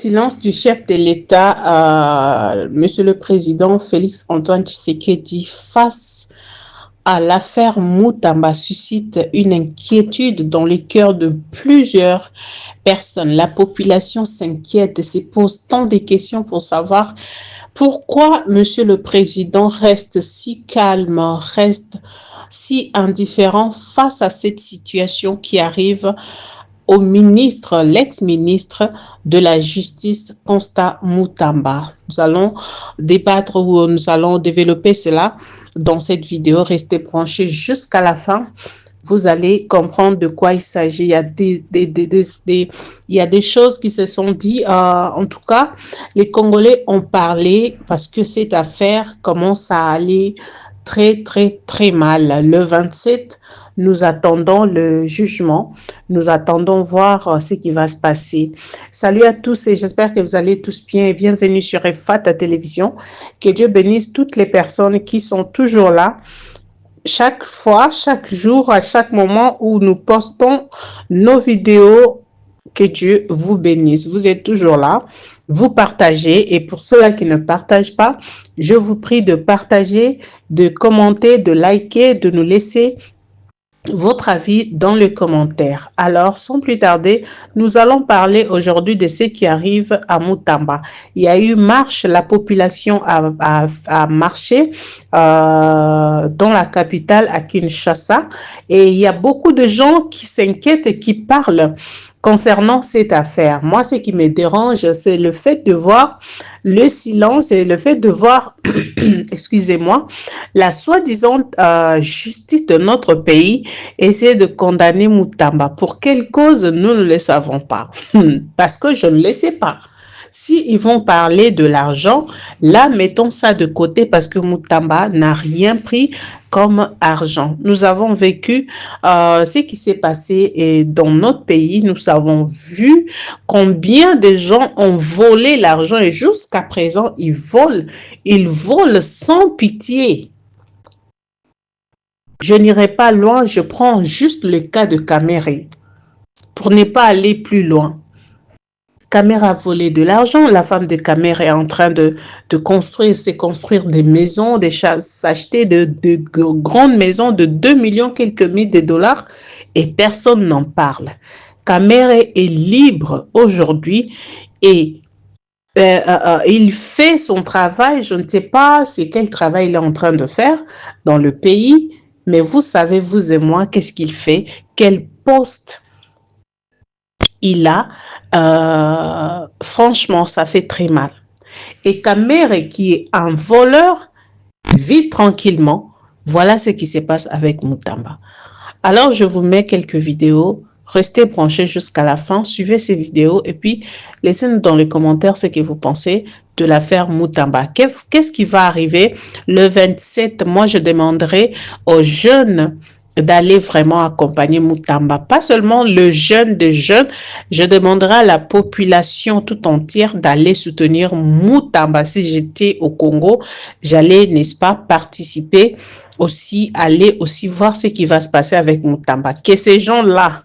silence du chef de l'État, Monsieur le Président Félix Antoine Tshisekedi, face à l'affaire Mutamba suscite une inquiétude dans les cœurs de plusieurs personnes. La population s'inquiète et se pose tant de questions pour savoir pourquoi Monsieur le Président reste si calme, reste si indifférent face à cette situation qui arrive au ministre, l'ex-ministre de la Justice, Constant Mutamba. Nous allons débattre ou nous allons développer cela dans cette vidéo. Restez branchés jusqu'à la fin. Vous allez comprendre de quoi il s'agit. Il y a des choses qui se sont dites. En tout cas, les Congolais ont parlé parce que cette affaire commence à aller très mal. Le 27, nous attendons le jugement. Nous attendons voir ce qui va se passer. Salut à tous et j'espère que vous allez tous bien et bienvenue sur FAT Télévision. Que Dieu bénisse toutes les personnes qui sont toujours là. Chaque fois, chaque jour, à chaque moment où nous postons nos vidéos, que Dieu vous bénisse. Vous êtes toujours là, vous partagez et pour ceux-là qui ne partagent pas, je vous prie de partager, de commenter, de liker, de nous laisser votre avis dans les commentaires. Alors, sans plus tarder, nous allons parler aujourd'hui de ce qui arrive à Mutamba. Il y a eu marche, la population a marché dans la capitale à Kinshasa et il y a beaucoup de gens qui s'inquiètent et qui parlent concernant cette affaire. Moi, ce qui me dérange, c'est le fait de voir le silence et le fait de voir, excusez-moi, la soi-disant justice de notre pays essayer de condamner Mutamba. Pour quelle cause, nous ne le savons pas. Parce que je ne le sais pas. Si ils vont parler de l'argent, là, mettons ça de côté parce que Mutamba n'a rien pris comme argent. Nous avons vécu ce qui s'est passé et dans notre pays. Nous avons vu combien de gens ont volé l'argent et jusqu'à présent, ils volent sans pitié. Je n'irai pas loin, je prends juste le cas de Kamere pour ne pas aller plus loin. Kamere a volé de l'argent. La femme de Kamere est en train de construire des maisons, s'acheter de grandes maisons de 2 millions quelques mille de dollars et personne n'en parle. Kamere est libre aujourd'hui et il fait son travail. Je ne sais pas c'est quel travail il est en train de faire dans le pays, mais vous savez, vous et moi, qu'est-ce qu'il fait, quel poste il a. Franchement, ça fait très mal. Et Kamere, qui est un voleur, vit tranquillement. Voilà ce qui se passe avec Mutamba. Alors, je vous mets quelques vidéos. Restez branchés jusqu'à la fin. Suivez ces vidéos et puis laissez-nous dans les commentaires ce que vous pensez de l'affaire Mutamba. Qu'est-ce qui va arriver le 27? Moi, je demanderai aux jeunes d'aller vraiment accompagner Mutamba. Pas seulement le jeune de jeunes, je demanderai à la population tout entière d'aller soutenir Mutamba. Si j'étais au Congo, j'allais, n'est-ce pas, participer aussi, aller aussi voir ce qui va se passer avec Mutamba. Que ces gens-là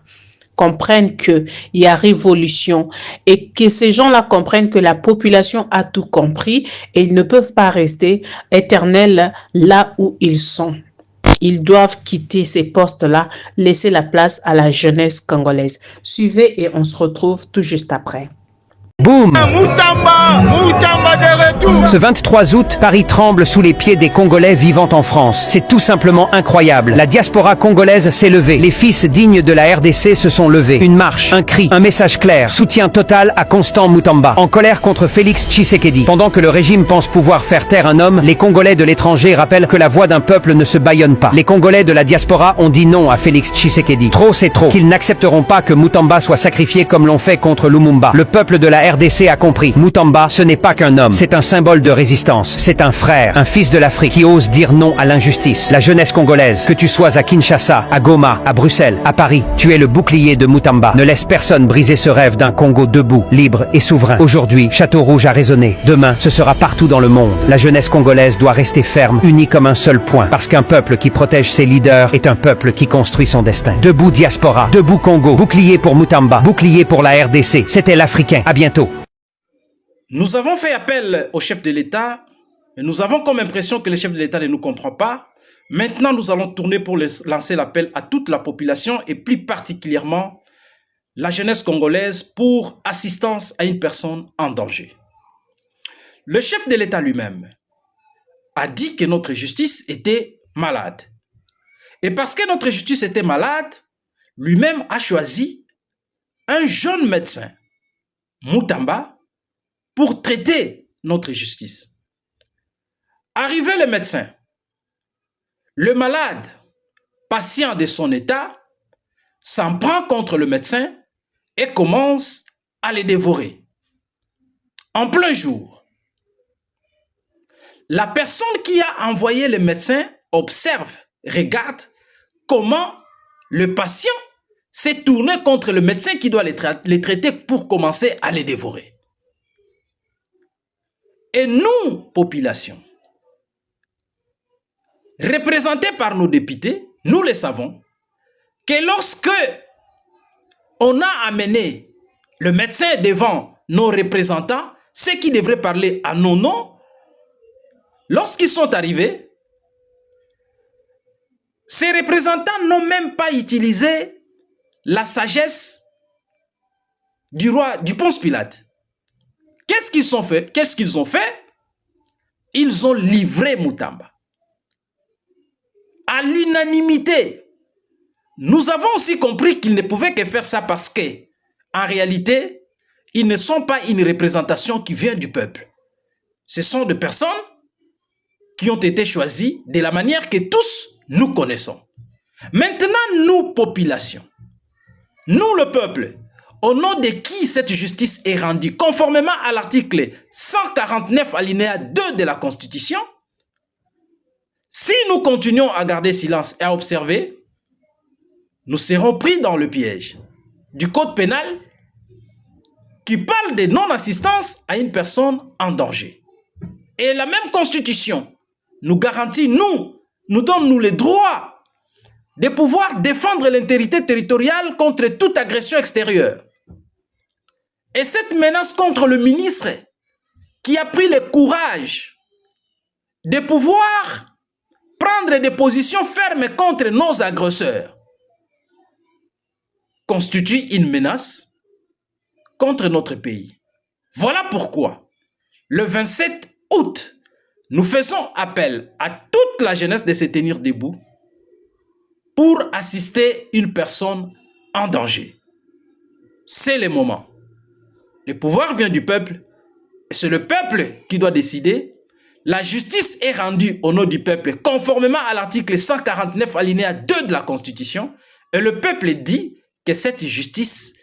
comprennent qu'il y a révolution et que ces gens-là comprennent que la population a tout compris et ils ne peuvent pas rester éternels là où ils sont. Ils doivent quitter ces postes-là, laisser la place à la jeunesse congolaise. Suivez et on se retrouve tout juste après. Boum! Mutamba de retour! Ce 23 août, Paris tremble sous les pieds des Congolais vivant en France. C'est tout simplement incroyable. La diaspora congolaise s'est levée. Les fils dignes de la RDC se sont levés. Une marche, un cri, un message clair. Soutien total à Constant Mutamba. En colère contre Félix Tshisekedi. Pendant que le régime pense pouvoir faire taire un homme, les Congolais de l'étranger rappellent que la voix d'un peuple ne se bâillonne pas. Les Congolais de la diaspora ont dit non à Félix Tshisekedi. Trop c'est trop. Qu'ils n'accepteront pas que Mutamba soit sacrifié comme l'ont fait contre Lumumba. Le peuple de la RDC a compris. Mutamba, ce n'est pas qu'un homme, c'est un symbole de résistance. C'est un frère, un fils de l'Afrique qui ose dire non à l'injustice. La jeunesse congolaise, que tu sois à Kinshasa, à Goma, à Bruxelles, à Paris, tu es le bouclier de Mutamba. Ne laisse personne briser ce rêve d'un Congo debout, libre et souverain. Aujourd'hui, Château Rouge a résonné. Demain, ce sera partout dans le monde. La jeunesse congolaise doit rester ferme, unie comme un seul point. Parce qu'un peuple qui protège ses leaders est un peuple qui construit son destin. Debout diaspora, debout Congo, bouclier pour Mutamba, bouclier pour la RDC. C'était l'Africain. À bientôt. Nous avons fait appel au chef de l'État, et nous avons comme impression que le chef de l'État ne nous comprend pas. Maintenant, nous allons tourner pour lancer l'appel à toute la population et plus particulièrement la jeunesse congolaise pour assistance à une personne en danger. Le chef de l'État lui-même a dit que notre justice était malade. Et parce que notre justice était malade, lui-même a choisi un jeune médecin, Moutamba, pour traiter notre justice. Arrivé le médecin, le malade, patient de son état, s'en prend contre le médecin et commence à le dévorer. En plein jour, la personne qui a envoyé le médecin observe, regarde comment le patient s'est tourné contre le médecin qui doit les traiter pour commencer à les dévorer. Et nous, population, représentés par nos députés, nous le savons, que lorsque on a amené le médecin devant nos représentants, ceux qui devraient parler à nos noms, lorsqu'ils sont arrivés, ces représentants n'ont même pas utilisé la sagesse du roi, du Ponce Pilate. Qu'est-ce qu'ils ont fait? Ils ont livré Moutamba. À l'unanimité. Nous avons aussi compris qu'ils ne pouvaient que faire ça parce que, en réalité, ils ne sont pas une représentation qui vient du peuple. Ce sont des personnes qui ont été choisies de la manière que tous nous connaissons. Maintenant, nous, population, nous, le peuple, au nom de qui cette justice est rendue, conformément à l'article 149 alinéa 2 de la Constitution, si nous continuons à garder silence et à observer, nous serons pris dans le piège du code pénal qui parle de non-assistance à une personne en danger. Et la même Constitution nous garantit, nous donne le droit de pouvoir défendre l'intégrité territoriale contre toute agression extérieure. Et cette menace contre le ministre qui a pris le courage de pouvoir prendre des positions fermes contre nos agresseurs constitue une menace contre notre pays. Voilà pourquoi, le 27 août, nous faisons appel à toute la jeunesse de se tenir debout pour assister une personne en danger. C'est le moment. Le pouvoir vient du peuple et c'est le peuple qui doit décider. La justice est rendue au nom du peuple conformément à l'article 149 alinéa 2 de la Constitution et le peuple dit que cette justice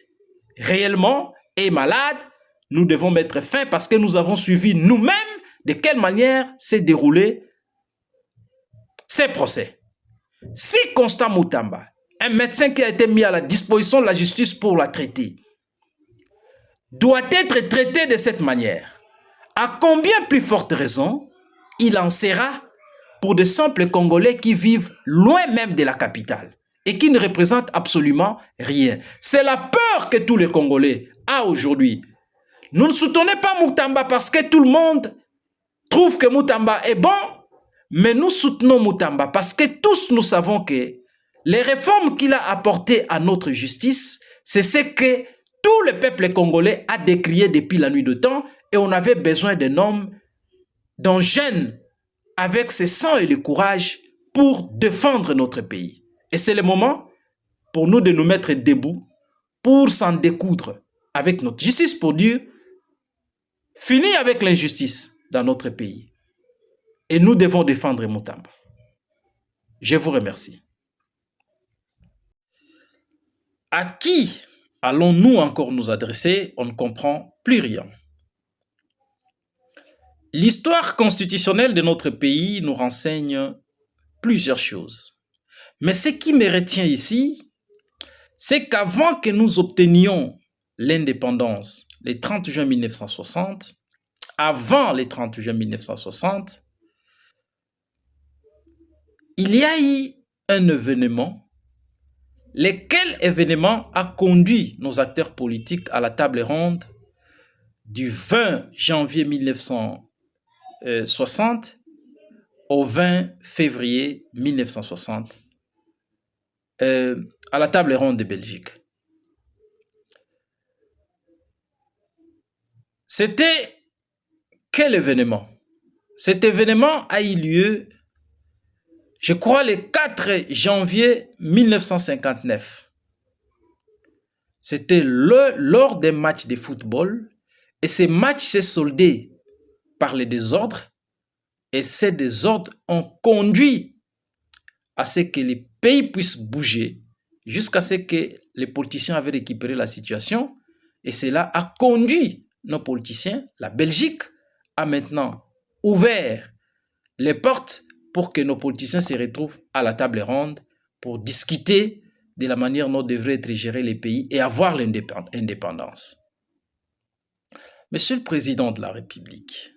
réellement est malade. Nous devons mettre fin parce que nous avons suivi nous-mêmes de quelle manière s'est déroulé ces procès. Si Constant Moutamba, un médecin qui a été mis à la disposition de la justice pour la traiter, doit être traité de cette manière, à combien plus forte raison il en sera pour de simples Congolais qui vivent loin même de la capitale et qui ne représentent absolument rien. C'est la peur que tous les Congolais ont aujourd'hui. Nous ne soutenons pas Moutamba parce que tout le monde trouve que Moutamba est bon, mais nous soutenons Moutamba parce que tous nous savons que les réformes qu'il a apportées à notre justice, c'est ce que tout le peuple congolais a décrié depuis la nuit de temps et on avait besoin d'un homme, d'un jeune avec ses sang et le courage pour défendre notre pays. Et c'est le moment pour nous de nous mettre debout pour s'en découdre avec notre justice pour dire fini avec l'injustice dans notre pays. Et nous devons défendre Moutamba. Je vous remercie. À qui allons-nous encore nous adresser? On ne comprend plus rien. L'histoire constitutionnelle de notre pays nous renseigne plusieurs choses. Mais ce qui me retient ici, c'est qu'avant que nous obtenions l'indépendance, le 30 juin 1960, avant le 30 juin 1960, il y a eu un événement, lequel événement a conduit nos acteurs politiques à la table ronde du 20 janvier 1960 au 20 février 1960 à la table ronde de Belgique. C'était quel événement? Cet événement a eu lieu, je crois, le 4 janvier 1959. C'était lors des matchs de football et ces matchs s'est soldé par les désordres et ces désordres ont conduit à ce que les pays puissent bouger jusqu'à ce que les politiciens avaient récupéré la situation et cela a conduit nos politiciens, la Belgique, a maintenant ouvert les portes pour que nos politiciens se retrouvent à la table ronde pour discuter de la manière dont devraient être gérés les pays et avoir l'indépendance. Monsieur le Président de la République,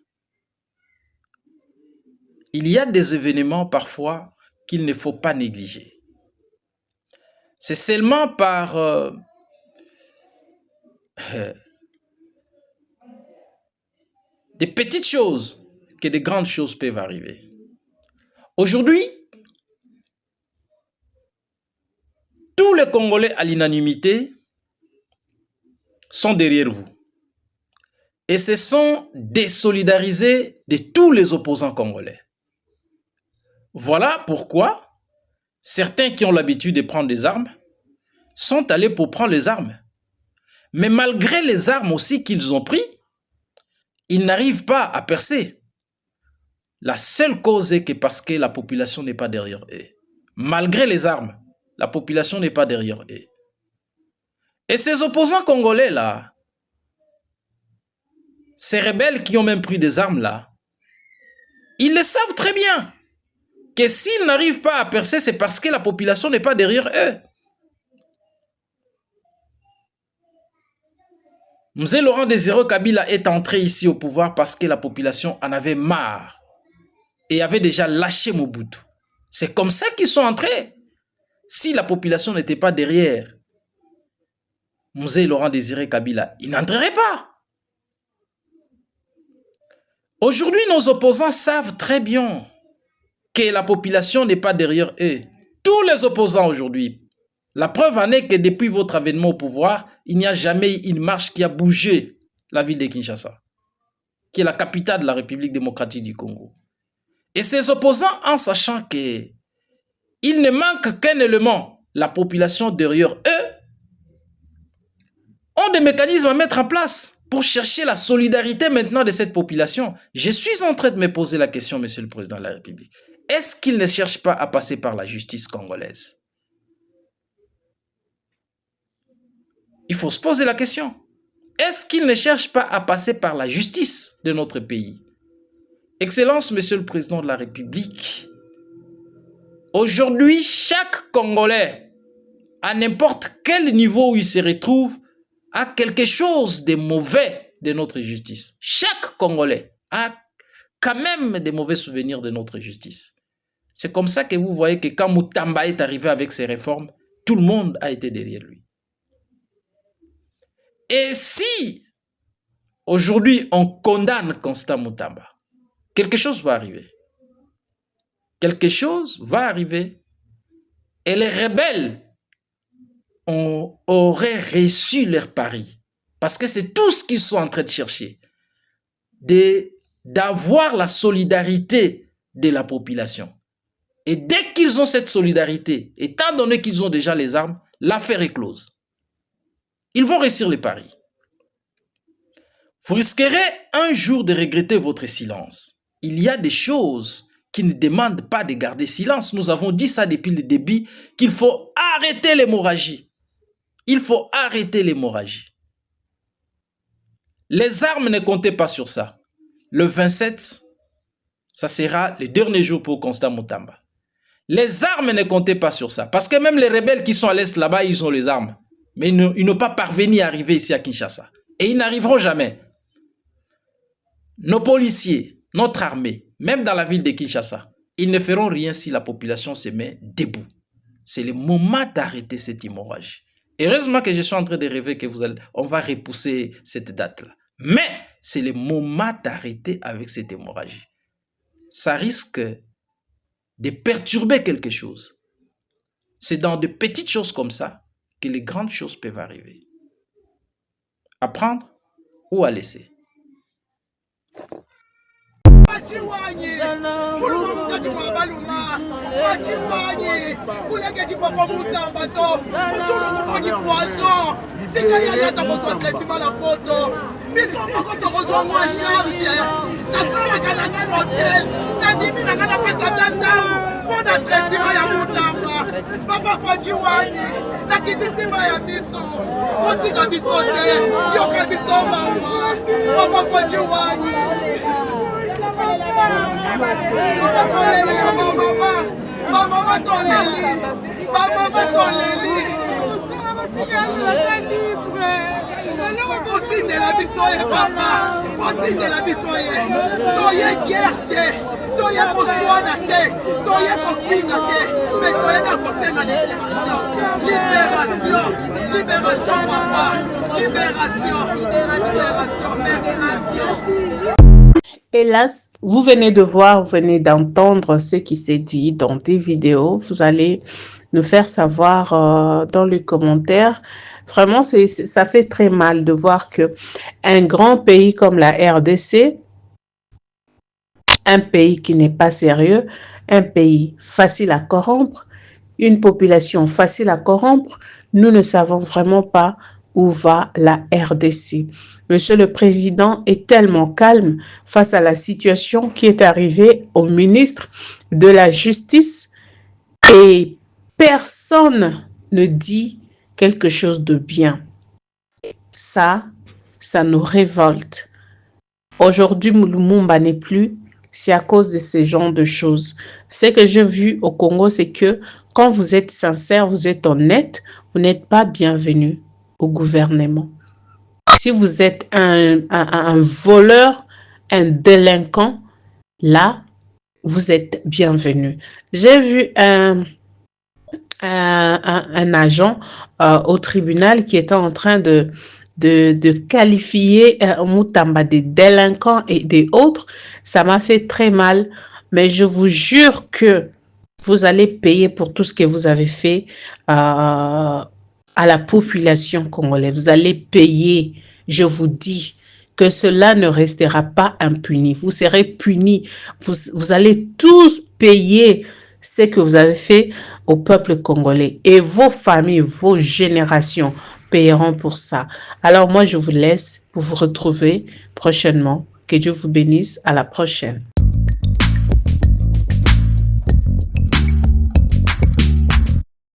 il y a des événements parfois qu'il ne faut pas négliger. C'est seulement par des petites choses que de grandes choses peuvent arriver. Aujourd'hui, tous les Congolais à l'unanimité sont derrière vous et se sont désolidarisés de tous les opposants congolais. Voilà pourquoi certains qui ont l'habitude de prendre des armes sont allés pour prendre les armes. Mais malgré les armes aussi qu'ils ont pris, ils n'arrivent pas à percer. La seule cause est que parce que la population n'est pas derrière eux. Malgré les armes, la population n'est pas derrière eux. Et ces opposants congolais là, ces rebelles qui ont même pris des armes là, ils le savent très bien que s'ils n'arrivent pas à percer, c'est parce que la population n'est pas derrière eux. Mzee Laurent Désiré Kabila est entré ici au pouvoir parce que la population en avait marre et avait déjà lâché Mobutu. C'est comme ça qu'ils sont entrés. Si la population n'était pas derrière Mzee Laurent Désiré Kabila, il n'entrerait pas. Aujourd'hui, nos opposants savent très bien que la population n'est pas derrière eux. Tous les opposants aujourd'hui. La preuve en est que depuis votre avènement au pouvoir, il n'y a jamais eu une marche qui a bougé la ville de Kinshasa, qui est la capitale de la République démocratique du Congo. Et ces opposants, en sachant qu'il ne manque qu'un élément, la population derrière eux, ont des mécanismes à mettre en place pour chercher la solidarité maintenant de cette population. Je suis en train de me poser la question, Monsieur le Président de la République. Est-ce qu'ils ne cherchent pas à passer par la justice congolaise? Il faut se poser la question. Est-ce qu'ils ne cherchent pas à passer par la justice de notre pays? Excellence, Monsieur le Président de la République, aujourd'hui, chaque Congolais, à n'importe quel niveau où il se retrouve, a quelque chose de mauvais de notre justice. Chaque Congolais a quand même des mauvais souvenirs de notre justice. C'est comme ça que vous voyez que quand Moutamba est arrivé avec ses réformes, tout le monde a été derrière lui. Et si aujourd'hui on condamne Constant Moutamba, quelque chose va arriver. Quelque chose va arriver. Et les rebelles auraient reçu leur pari. Parce que c'est tout ce qu'ils sont en train de chercher. D'avoir la solidarité de la population. Et dès qu'ils ont cette solidarité, étant donné qu'ils ont déjà les armes, l'affaire est close. Ils vont réussir les paris. Vous risquerez un jour de regretter votre silence. Il y a des choses qui ne demandent pas de garder silence. Nous avons dit ça depuis le début, qu'il faut arrêter l'hémorragie. Il faut arrêter l'hémorragie. Les armes, ne comptez pas sur ça. Le 27, ça sera le dernier jour pour Constant Moutamba. Les armes, ne comptez pas sur ça. Parce que même les rebelles qui sont à l'est là-bas, ils ont les armes. Mais ils n'ont pas parvenu à arriver ici à Kinshasa. Et ils n'arriveront jamais. Nos policiers, notre armée, même dans la ville de Kinshasa, ils ne feront rien si la population se met debout. C'est le moment d'arrêter cette hémorragie. Heureusement que je suis en train de rêver que on va repousser cette date-là. Mais c'est le moment d'arrêter avec cette hémorragie. Ça risque de perturber quelque chose. C'est dans de petites choses comme ça que les grandes choses peuvent arriver. À prendre ou à laisser. Papa Fachiwani, nakitisimba ya miso, kotika bisote, yoka biso mama, Papa Fachiwani. Mama toleli, mama toleli. Otindela biso ye papa, otindela biso ye. Toye guerre te, toye koswana te, toye kofinga te, mais toye na kosenga libération. Libération, libération papa, libération, libération, merci. Hélas, vous venez de voir, vous venez d'entendre ce qui s'est dit dans des vidéos. Vous allez nous faire savoir dans les commentaires. Vraiment, ça fait très mal de voir que un grand pays comme la RDC, un pays qui n'est pas sérieux, un pays facile à corrompre, une population facile à corrompre, nous ne savons vraiment pas où va la RDC. Monsieur le Président est tellement calme face à la situation qui est arrivée au ministre de la Justice et personne ne dit quelque chose de bien. Ça nous révolte. Aujourd'hui, Lumumba n'est plus, c'est à cause de ce genre de choses. Ce que j'ai vu au Congo, c'est que quand vous êtes sincère, vous êtes honnête, vous n'êtes pas bienvenu au gouvernement. Si vous êtes un voleur, un délinquant, là, vous êtes bienvenu. J'ai vu un agent au tribunal qui était en train de qualifier Mutamba des délinquants et des autres. Ça m'a fait très mal, mais je vous jure que vous allez payer pour tout ce que vous avez fait à la population congolaise. Vous allez payer, je vous dis, que cela ne restera pas impuni. Vous serez punis. Vous allez tous payer ce que vous avez fait au peuple congolais. Et vos familles, vos générations paieront pour ça. Alors moi, je vous laisse pour vous retrouver prochainement. Que Dieu vous bénisse. À la prochaine.